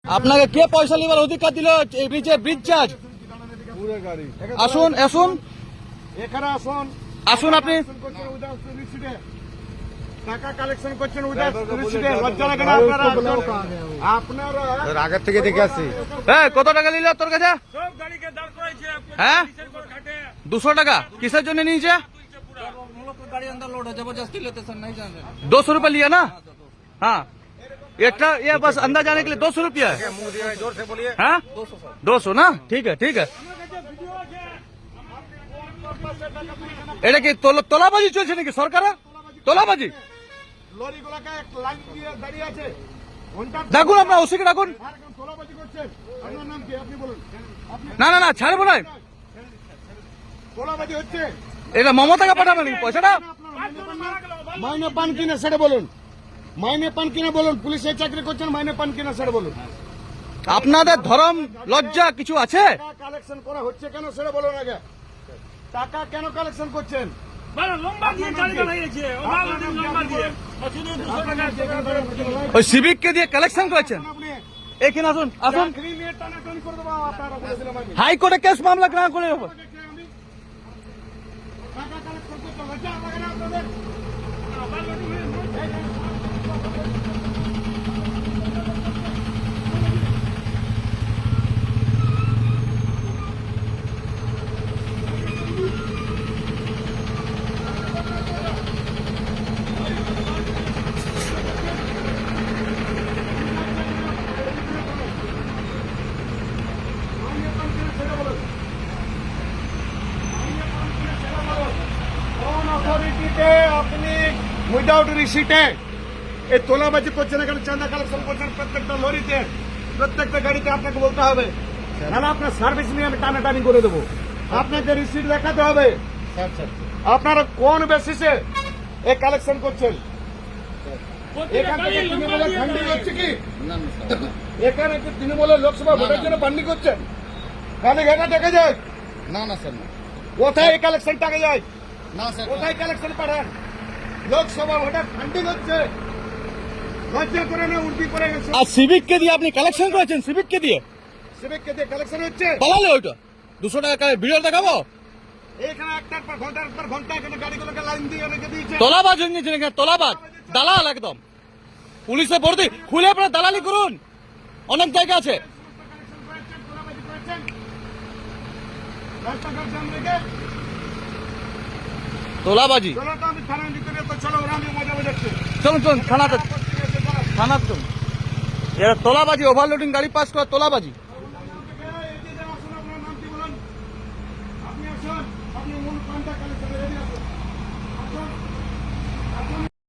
আপনাকে কে পয়সা নেবার অধিকার দিল? এই ব্রিজ চার্জ। আসুন আসুন এখানে আসুন, আসুন আপনি। টাকা কালেকশন করছেন লজ্জা লাগে না আপনারা? আগের থেকে দেখে আসছি। হ্যাঁ, কত টাকা নিল তোর কাছে? হ্যাঁ, 200 টাকা। কিসের জন্য নিয়েছে? 200 रुपया लिया ना? हाँ, ये बस अंदर जाने के लिए 200 रुपया है। जोर से बोलिए। हाँ, 200 ना? ठीक है ठीक है। এটা কি তোলাবাজি চলছে নাকি সরকারে? তোলাবাজি লরিগুলোকে লাইন দিয়ে দাঁড়িয়ে আছে। ডাকুন, আপনার ওসিকে ডাকুন। তোলাবাজি করছেন, আপনার নাম কি আপনি বলুন? না না না, ছাড়বো না। তোলাবাজি হচ্ছে, এটা মমতাকে পাঠাবেন নাকি পয়সাটা? মাইনে পান কিনা সেটা বলুন। মাইনে পান কিনা বলুন। পুলিশের চাকরি করছেন, মাইনে পান কিনা সেটা বলুন। আপনাদের ধরম লজ্জা কিছু আছে? টাকা কালেকশন করা হচ্ছে কেন সেটা বলুন আগে। টাকা কেন কালেকশন করছেন? ওই সিভিককে দিয়ে কালেকশন করেছেন? আপনি এখানে আসুন আসুন, চাকরি নিয়ে টানাটানি করে দেবো। আপনারা বলেছিলাম আগে। হাইকোর্টে কেস মামলা গ্রহণ করে দেবো। টাকা কালেকশন করতে লজ্জা লাগে না আপনাদের? কোন অথরিটিতে আপনি উইদাউট রিসিটে এই তোলাবাজি করছেন, এখানে চাঁদা কালেকশন করছেন প্রত্যেকটা লরিতে, প্রত্যেকটা গাড়িতে আপনাকে বলতে হবে, নাহলে আপনার সার্ভিস নিয়ে আমি টানাটানি করে দেবো। আপনাকে রিসিট দেখাতে হবে। আপনারা কোন বেসিসে এই কালেকশন করছেন? এখান থেকে তৃণমূলের ফান্ডিং হচ্ছে কি? এখানে কি তৃণমূলের লোকসভা ভোটের জন্য ফান্ডিং করছেন? কালে ঘাটা দেখা যায় না না স্যার, না কোথায় এই কালেকশন টাকা যায়? না স্যার, কোথায় কালেকশন পাঠান? লোকসভা ভোটের ফান্ডিং হচ্ছে। লজ্জা করে না, উল্টি করে গেছে। আর সিভিককে দিয়ে আপনি কালেকশন করেছেন? সিভিককে দিয়ে সিভিককে দিয়ে কালেকশন হচ্ছে। পালালে ওইটা 200 টাকা ভিডিও দেখাবো? এখানে একটার পর ঘন্টা এখানে গাড়িগুলোকে লাইন দিয়ে রেখে দিয়েছে। তোলাবাজ হয়ে নিয়েছেন এখানে, তোলাবাজ, দালাল একদম। পুলিশে ভর্তি, খুলে আপনারা দালালি করুন, অনেক জায়গা আছে। রাস্তাঘাট জাম রেখে তোলাবাজি। চলো তো আমি থানার ভিতরে, তো চলো ওরা আমি মজা বোঝাচ্ছি। চলুন চলুন থানাতে, থানাতে চলুন। এরা তোলাবাজি, ওভারলোডিং গাড়ি পাস করা তোলাবাজি। আসুন, আপনার নাম কি বলুন? আপনি আসুন, আপনি মূল পান্ডা কালেকশন